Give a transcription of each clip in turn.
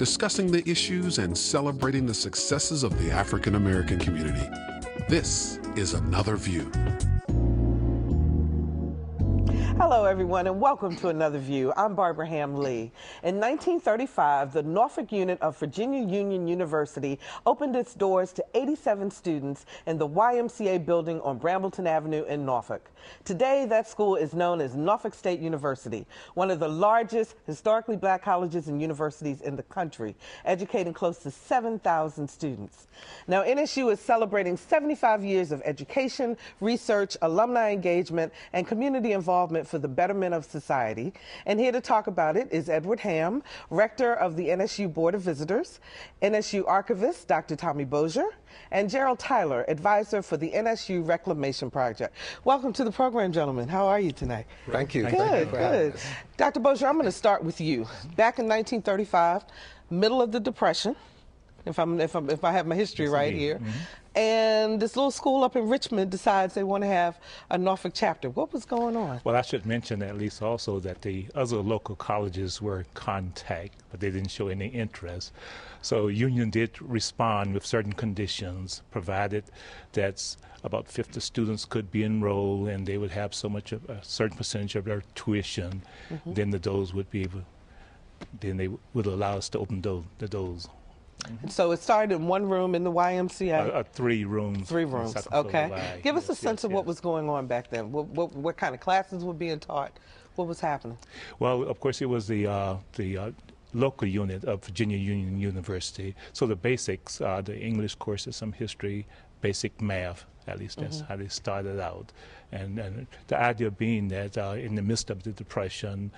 discussing the issues and celebrating the successes of the African American community. This is Another View. Hello, everyone, and welcome to Another View. I'm Barbara Ham Lee. In 1935, the Norfolk unit of Virginia Union University opened its doors to 87 students in the YMCA building on Brambleton Avenue in Norfolk. Today, that school is known as Norfolk State University, one of the largest historically black colleges and universities in the country, educating close to 7,000 students. Now, NSU is celebrating 75 years of education, research, alumni engagement, and community involvement for the betterment of society. And here to talk about it is Ed Hamm, Rector of the NSU Board of Visitors, NSU Archivist Dr. Tommy Bogger, and Gerald Tyler, Advisor for the NSU Reclamation Project. Welcome to the program, gentlemen. How are you tonight? Thank you. Good, good. Dr. Bogger, I'm going to start with you. Back in 1935, middle of the Depression, if I have my history right here. And this little school up in Richmond decides they want to have a Norfolk chapter. What was going on? Well, I should mention at least also that the other local colleges were in contact, but they didn't show any interest. So Union did respond with certain conditions, provided that about 50 students could be enrolled and they would have so much of a certain percentage of their tuition. Then the doors would be able, then they would allow us to open the doors. So it started in one room in the YMCA? 3 rooms. 3 rooms, okay. Give us a sense of what was going on back then. What kind of classes were being taught? What was happening? Well, of course, it was the local unit of Virginia Union University. So the basics, the English courses, some history, basic math, at least that's how they started out. And the idea being that in the midst of the Depression,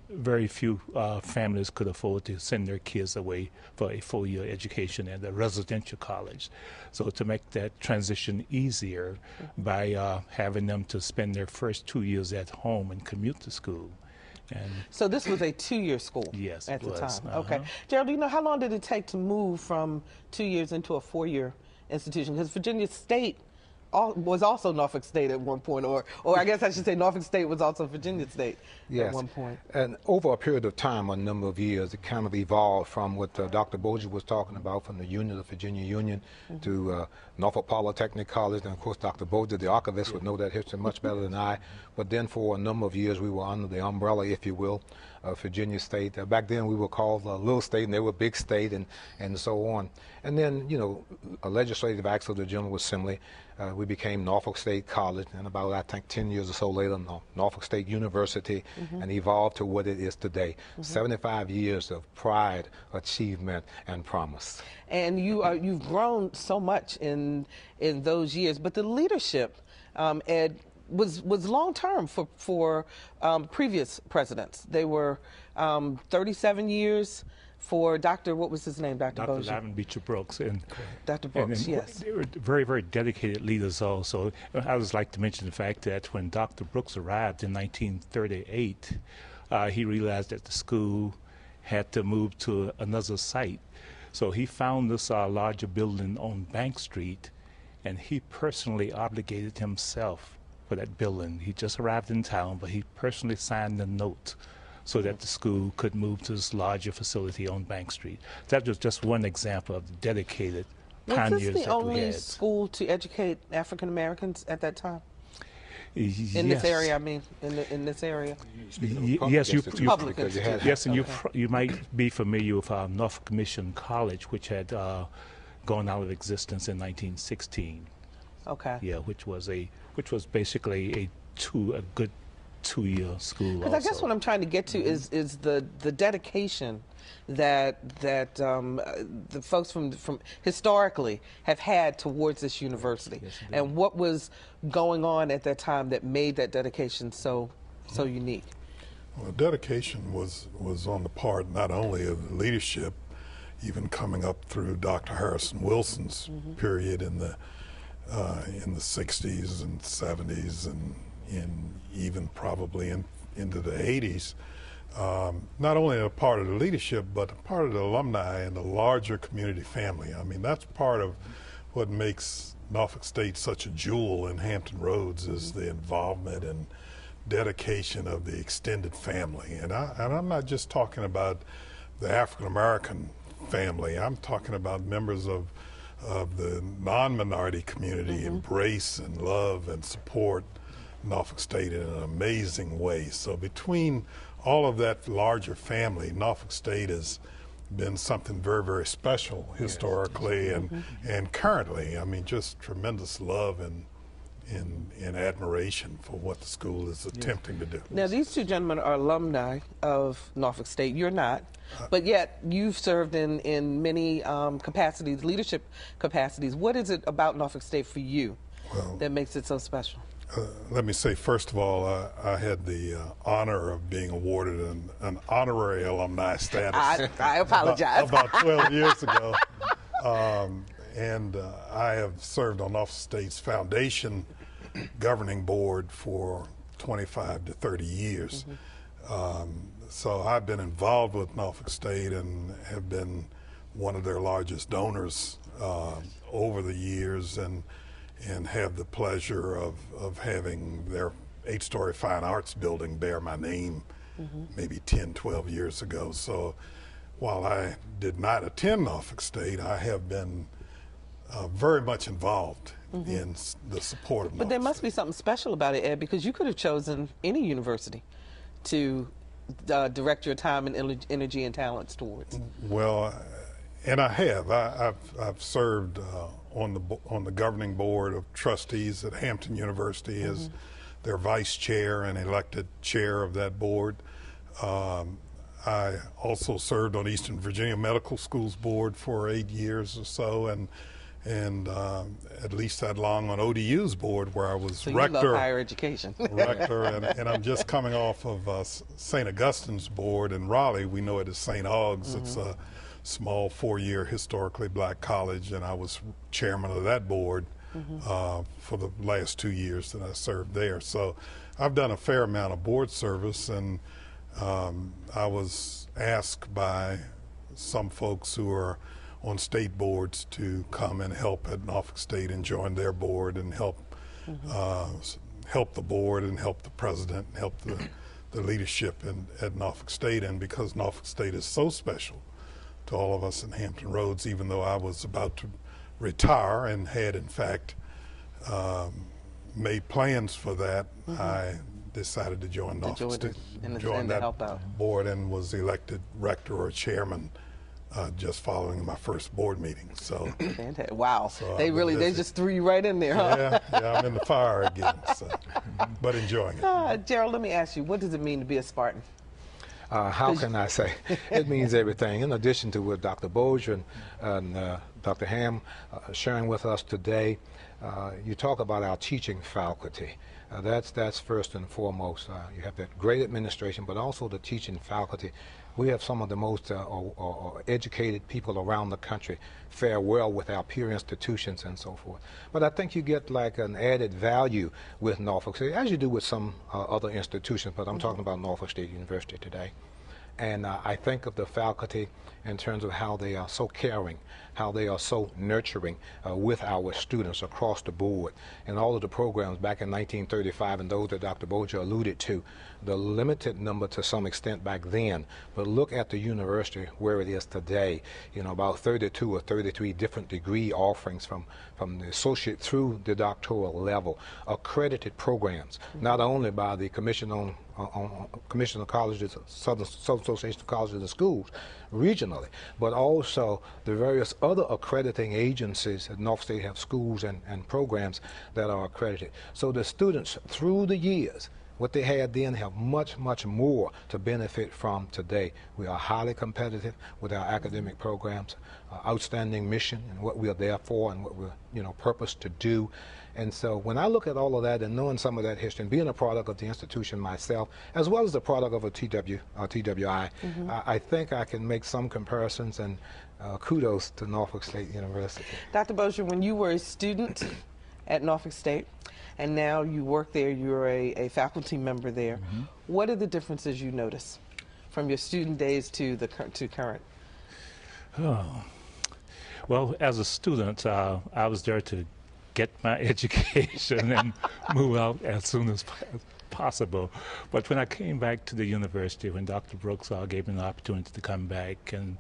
very few families could afford to send their kids away for a full-year education at a residential college. So to make that transition easier by having them to spend their first 2 years at home and commute to school. And so this was a 2-year school? Yes, at the was. time. Okay. Gerald, do you know how long did it take to move from 2 years into a 4-year institution? Because Virginia State was also Norfolk State at one point, or I guess I should say Norfolk State was also Virginia State at one point. And over a period of time, a number of years, it kind of evolved from what Dr. Bogger was talking about, from the Union of Virginia Union to Norfolk Polytechnic College, and of course Dr. Bogger, the archivist, would know that history much better than I. But then for a number of years, we were under the umbrella, if you will, of Virginia State. Back then, we were called Little State, and they were Big State, and so on. And then, you know, a legislative act of the General Assembly, we became Norfolk State College, and about, I think, 10 years or so later, Norfolk State University, and evolved to what it is today. 75 years of pride, achievement, and promise. And you've grown so much in those years, but the leadership, Ed, was long-term for previous presidents. They were 37 years for Dr. what was his name, Dr. Bogger? Dr. Lyman Beecher Brooks. And Dr. Brooks, yes. They were very, very dedicated leaders also. I would like to mention the fact that when Dr. Brooks arrived in 1938, he realized that the school had to move to another site. So he found this larger building on Bank Street, and he personally obligated himself for that building. He just arrived in town, but he personally signed the note so that the school could move to this larger facility on Bank Street. That was just one example of the dedicated pioneers that we had. Was this the only school to educate African Americans at that time? Yes. In this area, I mean, in this area? Yes, yes, and you might be familiar with Norfolk Mission College, which had gone out of existence in 1916. Okay. Yeah, which was basically a good 2-year school. Because I guess what I'm trying to get to is the dedication that the folks from historically have had towards this university, and what was going on at that time that made that dedication so unique. Well, dedication was on the part not only of the leadership, even coming up through Dr. Harrison Wilson's period in the 60s and 70s and even probably into the 80s. Not only a part of the leadership, but a part of the alumni and the larger community family. I mean, that's part of what makes Norfolk State such a jewel in Hampton Roads, is the involvement and dedication of the extended family. And I'm not just talking about the African American family. I'm talking about members of the non-minority community embrace and love and support Norfolk State in an amazing way. So between all of that larger family, Norfolk State has been something very, very special historically and currently. I mean, just tremendous love and admiration for what the school is attempting to do. Now, these two gentlemen are alumni of Norfolk State. You're not, but yet you've served in many capacities, leadership capacities. What is it about Norfolk State for you that makes it so special? Let me say, first of all, I had the honor of being awarded an honorary alumni status. I apologize. About 12 years ago. And I have served on Norfolk State's foundation governing board for 25 to 30 years. So I've been involved with Norfolk State and have been one of their largest donors over the years, and have the pleasure of having their 8-story fine arts building bear my name maybe 10, 12 years ago. So while I did not attend Norfolk State, I have been very much involved in the support of Norfolk But there must State. be something special about it, Ed, because you could have chosen any university to direct your time and energy and talents towards. Well, and I have. I've served on the governing board of trustees at Hampton University as their vice chair and elected chair of that board. I also served on Eastern Virginia Medical Schools Board for 8 years or so, and at least that long on ODU's board, where I was So rector. you love higher education. Rector, and I'm just coming off of St. Augustine's board in Raleigh. We know it as St. Aug's. It's a small 4-year historically black college, and I was chairman of that board for the last 2 years that I served there. So I've done a fair amount of board service, and I was asked by some folks who are on state boards to come and help at Norfolk State and join their board and help the board and help the president and help the leadership at Norfolk State. And because Norfolk State is so special to all of us in Hampton Roads, even though I was about to retire and had in fact made plans for that, I decided to join Norfolk State, join that board, and was elected rector or chairman just following my first board meeting. So wow, so they just threw you right in there, huh? Yeah, I'm in the fire again, so, but enjoying it. Gerald, let me ask you, what does it mean to be a Spartan? How can I say? It means everything. In addition to what Dr. Bogger and Dr. Hamm sharing with us today, you talk about our teaching faculty. That's first and foremost. You have that great administration, but also the teaching faculty. We have some of the most educated people around the country fare well with our peer institutions and so forth. But I think you get like an added value with Norfolk State, as you do with some other institutions, but I'm talking about Norfolk State University today. And I think of the faculty in terms of how they are so caring, how they are so nurturing with our students across the board. And all of the programs back in 1935 and those that Dr. Bogger alluded to, the limited number to some extent back then, but look at the university where it is today. You know, about 32 or 33 different degree offerings from the associate through the doctoral level, accredited programs, not only by the Commission on Colleges, Southern Association of Colleges and Schools regionally, but also the various other accrediting agencies at Norfolk State have schools and programs that are accredited. So the students through the years, what they had then have much, much more to benefit from today. We are highly competitive with our academic programs, outstanding mission and what we are there for and what we're, purposed to do. And so when I look at all of that and knowing some of that history and being a product of the institution myself, as well as the product of a TWI, I think I can make some comparisons, and kudos to Norfolk State University. Dr. Bogger, when you were a student at Norfolk State, and now you work there, you're a faculty member there, what are the differences you notice from your student days to current? Oh. Well, as a student, I was there to get my education and move out as soon as possible. But when I came back to the university, when Dr. Brooks gave me an opportunity to come back, and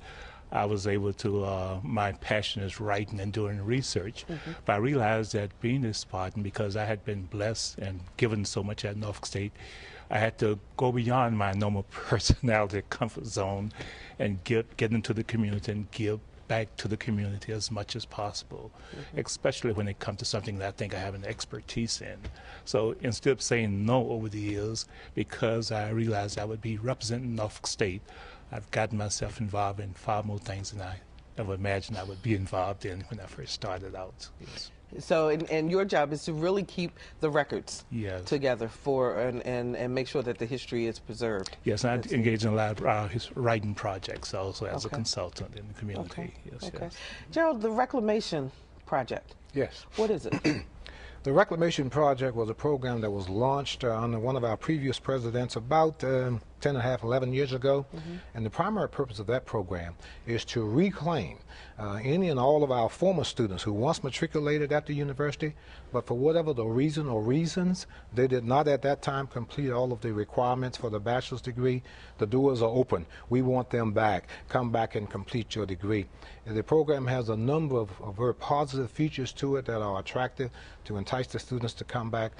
I was able to, my passion is writing and doing research. But I realized that being a Spartan, because I had been blessed and given so much at Norfolk State, I had to go beyond my normal personality comfort zone and get into the community and give back to the community as much as possible, especially when it comes to something that I think I have an expertise in. So instead of saying no over the years, because I realized I would be representing Norfolk State, I've gotten myself involved in far more things than I ever imagined I would be involved in when I first started out. Yes. So, and your job is to really keep the records together and make sure that the history is preserved. Yes, I engage in a lot of his writing projects also as a consultant in the community. Yes. Gerald, the Reclamation Project. Yes. What is it? The Reclamation Project was a program that was launched under one of our previous presidents about 10 and a half, 11 years ago. And the primary purpose of that program is to reclaim any and all of our former students who once matriculated at the university, but for whatever the reason or reasons, they did not at that time complete all of the requirements for the bachelor's degree. The doors are open. We want them back. Come back and complete your degree. And the program has a number of very positive features to it that are attractive to entice the students to come back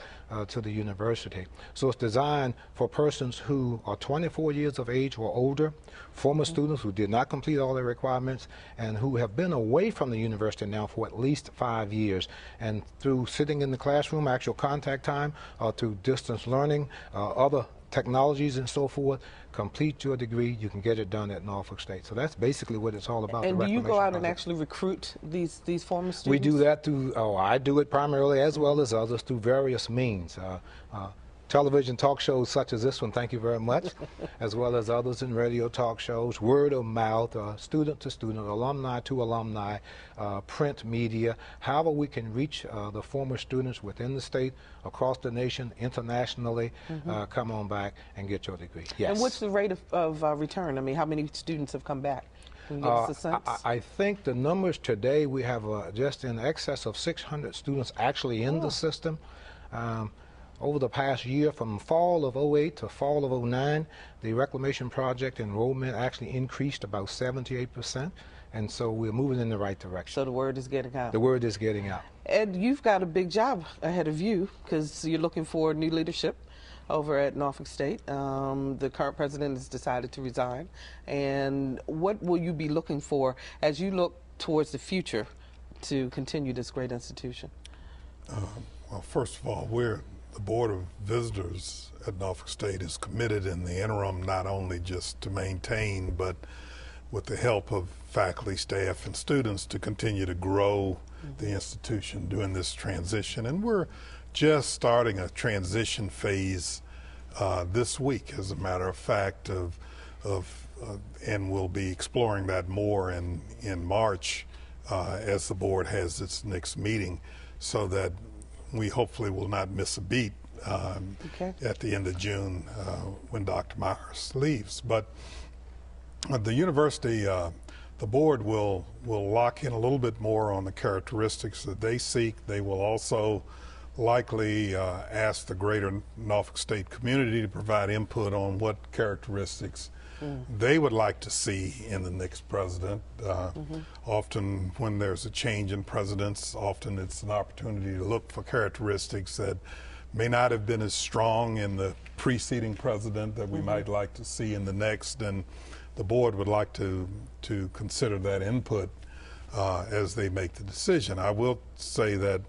to the university. So it's designed for persons who are 24 years of age or older, former students who did not complete all their requirements, and who have been away from the university now for at least 5 years. And through sitting in the classroom, actual contact time, through distance learning, other technologies and so forth, complete your degree. You can get it done at Norfolk State. So that's basically what it's all about. And do you go out and actually recruit these former students? We do that through, I do it primarily as well as others through various means. Television talk shows such as this one, thank you very much, as well as others in radio talk shows, word of mouth, student to student, alumni to alumni, print media, however we can reach the former students within the state, across the nation, internationally, come on back and get your degree. Yes. And what's the rate of return? I mean, how many students have come back? Can you give us a sense? I think the numbers today, we have just in excess of 600 students actually in the system. Over the past year, from fall of '08 to fall of '09, the Reclamation Project enrollment actually increased about 78%, and so we're moving in the right direction. So the word is getting out. The word is getting out. Ed, you've got a big job ahead of you because you're looking for new leadership over at Norfolk State. The current president has decided to resign. And what will you be looking for as you look towards the future to continue this great institution? Well, first of all, the Board of Visitors at Norfolk State is committed in the interim not only just to maintain, but with the help of faculty, staff, and students to continue to grow the institution during this transition. And we're just starting a transition phase this week, as a matter of fact, and we'll be exploring that more in March as the board has its next meeting, so that we hopefully will not miss a beat at the end of June when Dr. Myers leaves. But the university, the board will lock in a little bit more on the characteristics that they seek. They will also likely ask the greater Norfolk State community to provide input on what characteristics they would like to see in the next president. Often when there's a change in presidents, often it's an opportunity to look for characteristics that may not have been as strong in the preceding president that we might like to see in the next, and the board would like to consider that input as they make the decision. I will say that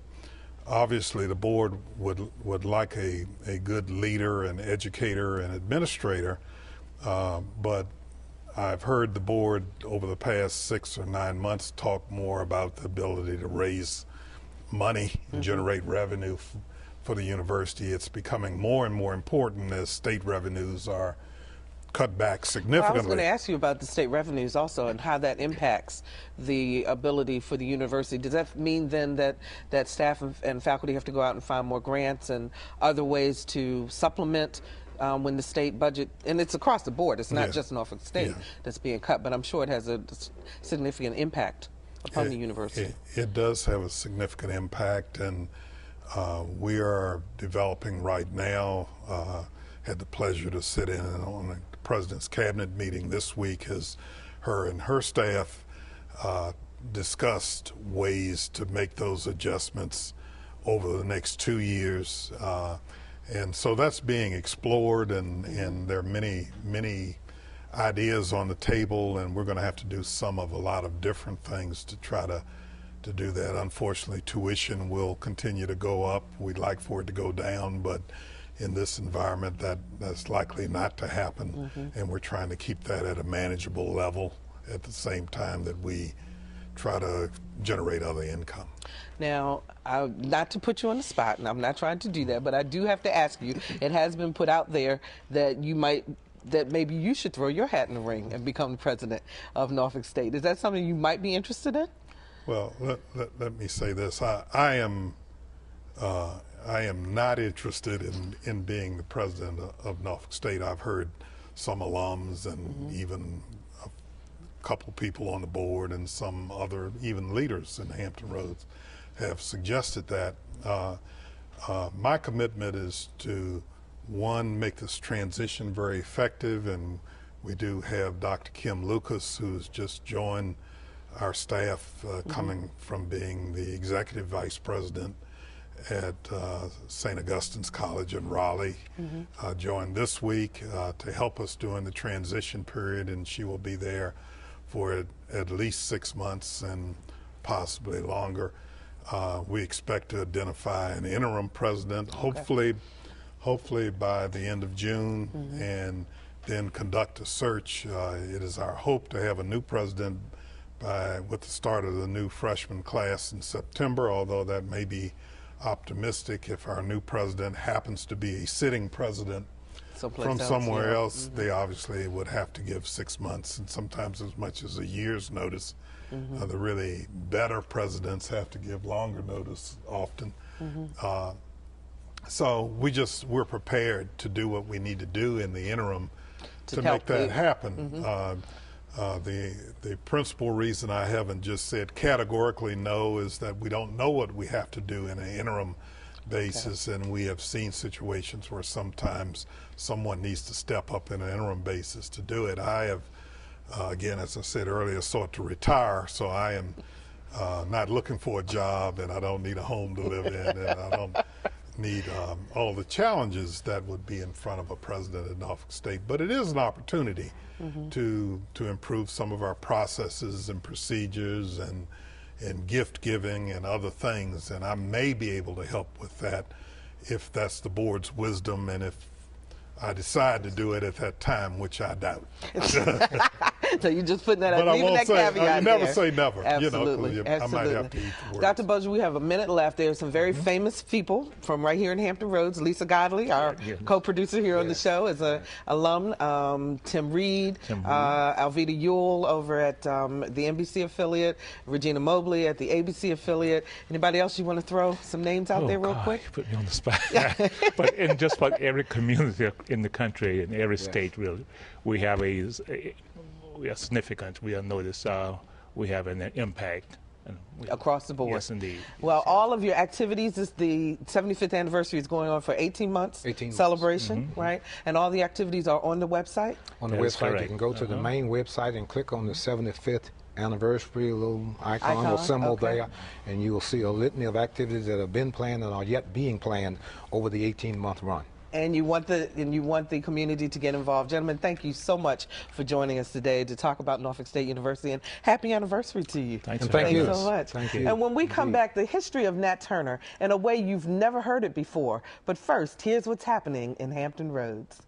obviously the board would like a good leader, an educator, and administrator, but I've heard the board over the past 6 or 9 months talk more about the ability to raise money and generate revenue for the university. It's becoming more and more important as state revenues are cut back significantly. Well, I was going to ask you about the state revenues also and how that impacts the ability for the university. Does that mean then that staff and faculty have to go out and find more grants and other ways to supplement when the state budget, and it's across the board, it's not just Norfolk State that's being cut, but I'm sure it has a significant impact upon the university. It does have a significant impact, and We are developing right now, had the pleasure to sit in on the President's Cabinet meeting this week as her and her staff discussed ways to make those adjustments over the next 2 years. And so that's being explored, and there are many ideas on the table, and we're going to have to do some of a lot of different things to try to do that. Unfortunately, tuition will continue to go up. We'd like for it to go down, but in this environment that's likely not to happen, and we're trying to keep that at a manageable level at the same time that we try to generate other income. Now, not to put you on the spot, and I'm not trying to do that, but I do have to ask you, it has been put out there that that maybe you should throw your hat in the ring and become the president of Norfolk State. Is that something you might be interested in? Well, let me say this. I am not interested in being the president of Norfolk State. I've heard some alums and even a couple people on the board and some other even leaders in Hampton Roads have suggested that. My commitment is to, one, make this transition very effective, and we do have Dr. Kim Lucas, who's just joined our staff, coming from being the executive vice president at St. Augustine's College in Raleigh, joined this week to help us during the transition period, and she will be there for at least 6 months and possibly longer. We expect to identify an interim president, hopefully by the end of June, and then conduct a search. It is our hope to have a new president with the start of the new freshman class in September, although that may be optimistic. If our new president happens to be a sitting president from somewhere else, they obviously would have to give 6 months and sometimes as much as a year's notice. The really better presidents have to give longer notice often. So we're prepared to do what we need to do in the interim to make that happen. The principal reason I haven't just said categorically no is that we don't know what we have to do in an interim basis, and we have seen situations where sometimes someone needs to step up in an interim basis to do it. I have, again, as I said earlier, sought to retire, so I am not looking for a job, and I don't need a home to live in, and I don't need all the challenges that would be in front of a president at Norfolk State. But it is an opportunity to improve some of our processes and procedures and gift giving and other things, and I may be able to help with that if that's the board's wisdom and if I decide to do it at that time, which I doubt. So you're just putting that out, leaving that caveat you never there. say never. Absolutely. You know, I might have to eat the words. Dr. Bogger, we have a minute left. There's some very famous people from right here in Hampton Roads. Lisa Godley, our co-producer here on the show, is an alum. Tim Reed, Alveda Ewell over at the NBC affiliate, Regina Mobley at the ABC affiliate. Anybody else you want to throw some names out there real quick? You put me on the spot. But in just about every community in the country, in every state, really, we have we are significant. We are noticed. We have an impact. Across the board. Yes, indeed. Well, all of your activities, the 75th anniversary is going on for 18 months. 18 months. Celebration, right? And all the activities are on the website? On the website, correct. You can go to the main website and click on the 75th anniversary little icon or symbol there, and you will see a litany of activities that have been planned and are yet being planned over the 18-month run. And you want the community to get involved. Gentlemen, thank you so much for joining us today to talk about Norfolk State University, and happy anniversary to you. Thank you so much. Thank you. And when we come back, the history of Nat Turner in a way you've never heard it before. But first, here's what's happening in Hampton Roads.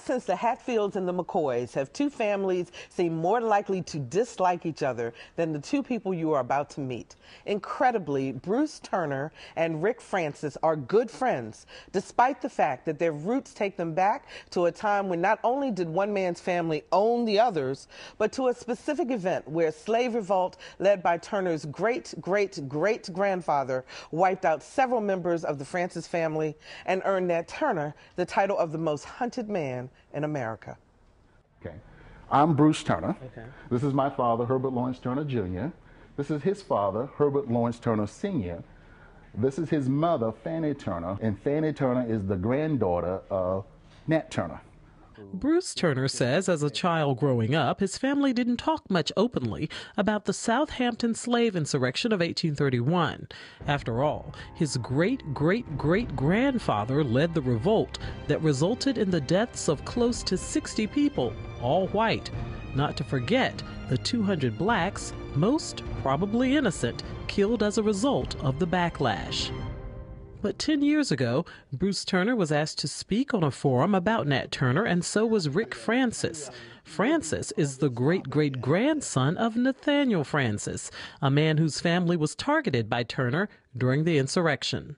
since the Hatfields and the McCoys have two families seemed more likely to dislike each other than the two people you are about to meet. Incredibly, Bruce Turner and Rick Francis are good friends, despite the fact that their roots take them back to a time when not only did one man's family own the others, but to a specific event where a slave revolt led by Turner's great-great-great-grandfather wiped out several members of the Francis family and earned Nat Turner the title of the most hunted man in America. Okay. I'm Bruce Turner. Okay. This is my father, Herbert Lawrence Turner, Jr. This is his father, Herbert Lawrence Turner, Sr. This is his mother, Fannie Turner, and Fannie Turner is the granddaughter of Nat Turner. Bruce Turner says as a child growing up, his family didn't talk much openly about the Southampton slave insurrection of 1831. After all, his great-great-great-grandfather led the revolt that resulted in the deaths of close to 60 people, all white. Not to forget the 200 blacks, most probably innocent, killed as a result of the backlash. But 10 years ago, Bruce Turner was asked to speak on a forum about Nat Turner, and so was Rick Francis. Francis is the great-great-grandson of Nathaniel Francis, a man whose family was targeted by Turner during the insurrection.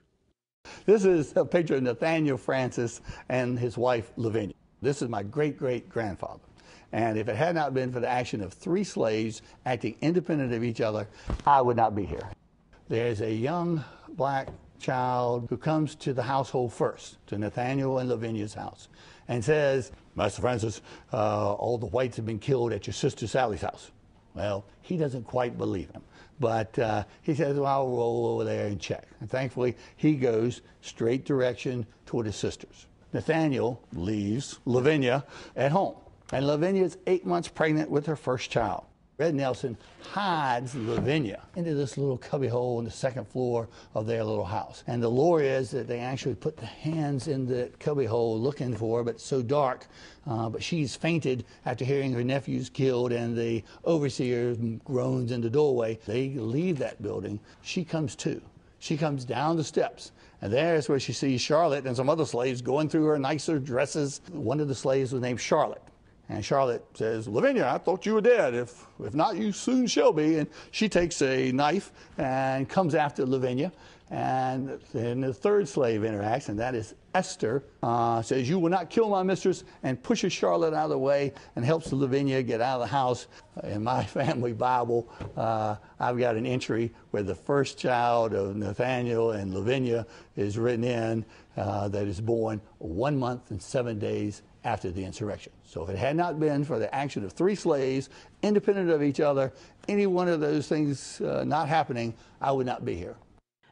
This is a picture of Nathaniel Francis and his wife, Lavinia. This is my great-great-grandfather. And if it had not been for the action of 3 slaves acting independent of each other, I would not be here. There's a young black child who comes to the household first, to Nathaniel and Lavinia's house, and says, Master Francis, all the whites have been killed at your sister Sally's house. Well, he doesn't quite believe him, but he says, well, I'll roll over there and check. And thankfully, he goes straight direction toward his sisters. Nathaniel leaves Lavinia at home, and Lavinia's 8 months pregnant with her first child. Red Nelson hides Lavinia into this little cubbyhole on the second floor of their little house. And the lore is that they actually put the hands in the cubbyhole looking for her, but it's so dark. But she's fainted after hearing her nephews killed, and the overseer groans in the doorway. They leave that building. She comes to. She comes down the steps, and there's where she sees Charlotte and some other slaves going through her nicer dresses. One of the slaves was named Charlotte. And Charlotte says, Lavinia, I thought you were dead. If not, you soon shall be. And she takes a knife and comes after Lavinia. And then the third slave interacts, and that is Esther, says, you will not kill my mistress, and pushes Charlotte out of the way and helps Lavinia get out of the house. In my family Bible, I've got an entry where the first child of Nathaniel and Lavinia is written in that is born 1 month and 7 days after the insurrection. So if it had not been for the action of 3 slaves, independent of each other, any one of those things not happening, I would not be here.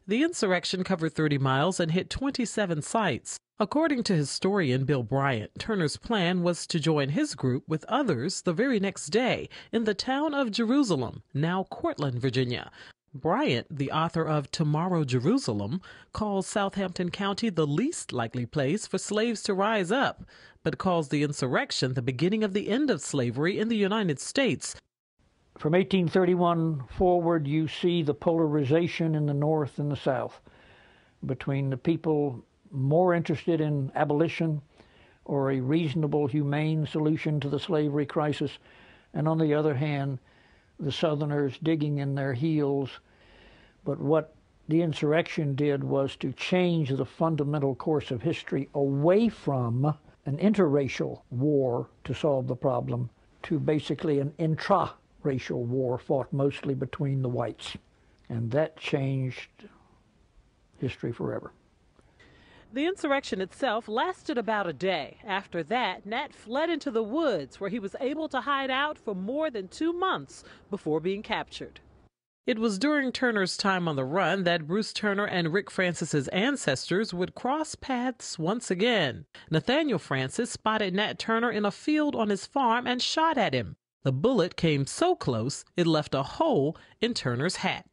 The insurrection covered 30 miles and hit 27 sites. According to historian Bill Bryant, Turner's plan was to join his group with others the very next day in the town of Jerusalem, now Cortland, Virginia. Bryant, the author of Tomorrow Jerusalem, calls Southampton County the least likely place for slaves to rise up, but calls the insurrection the beginning of the end of slavery in the United States. From 1831 forward, you see the polarization in the North and the South between the people more interested in abolition or a reasonable, humane solution to the slavery crisis, and on the other hand, the Southerners digging in their heels. But what the insurrection did was to change the fundamental course of history away from an interracial war to solve the problem to basically an intra-racial war fought mostly between the whites. And that changed history forever. The insurrection itself lasted about a day. After that, Nat fled into the woods, where he was able to hide out for more than 2 months before being captured. It was during Turner's time on the run that Bruce Turner and Rick Francis's ancestors would cross paths once again. Nathaniel Francis spotted Nat Turner in a field on his farm and shot at him. The bullet came so close it left a hole in Turner's hat.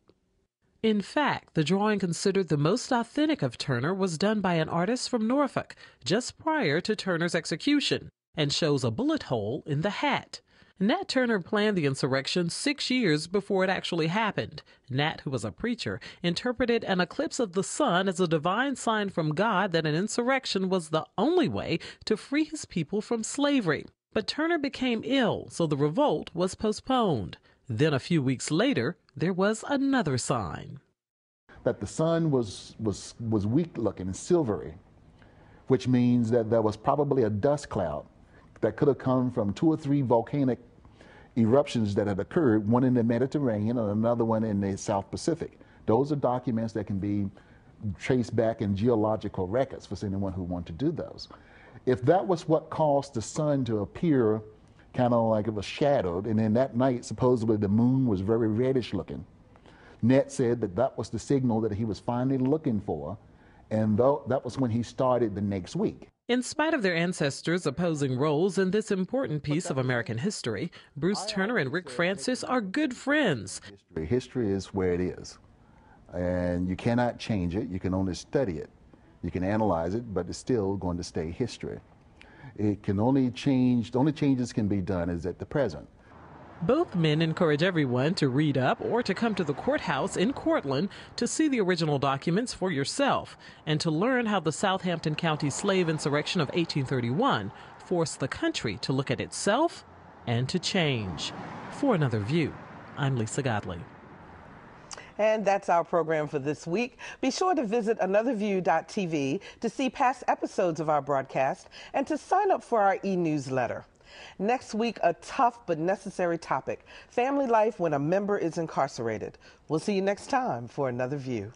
In fact, the drawing considered the most authentic of Turner was done by an artist from Norfolk just prior to Turner's execution and shows a bullet hole in the hat. Nat Turner planned the insurrection 6 years before it actually happened. Nat, who was a preacher, interpreted an eclipse of the sun as a divine sign from God that an insurrection was the only way to free his people from slavery. But Turner became ill, so the revolt was postponed. Then a few weeks later, there was another sign. That the sun was weak looking and silvery, which means that there was probably a dust cloud that could have come from 2 or 3 volcanic eruptions that had occurred, one in the Mediterranean and another one in the South Pacific. Those are documents that can be traced back in geological records for anyone who wants to do those. If that was what caused the sun to appear kind of like it was shadowed, and then that night supposedly the moon was very reddish looking, Nat said that that was the signal that he was finally looking for, and that was when he started the next week. In spite of their ancestors' opposing roles in this important piece of American history, Bruce Turner and Rick Francis are good friends. History is where it is, and you cannot change it. You can only study it. You can analyze it, but it's still going to stay history. It can only change, the only changes can be done is at the present. Both men encourage everyone to read up or to come to the courthouse in Cortland to see the original documents for yourself and to learn how the Southampton County slave insurrection of 1831 forced the country to look at itself and to change. For Another View, I'm Lisa Godley. And that's our program for this week. Be sure to visit anotherview.tv to see past episodes of our broadcast and to sign up for our e-newsletter. Next week, a tough but necessary topic, family life when a member is incarcerated. We'll see you next time for Another View.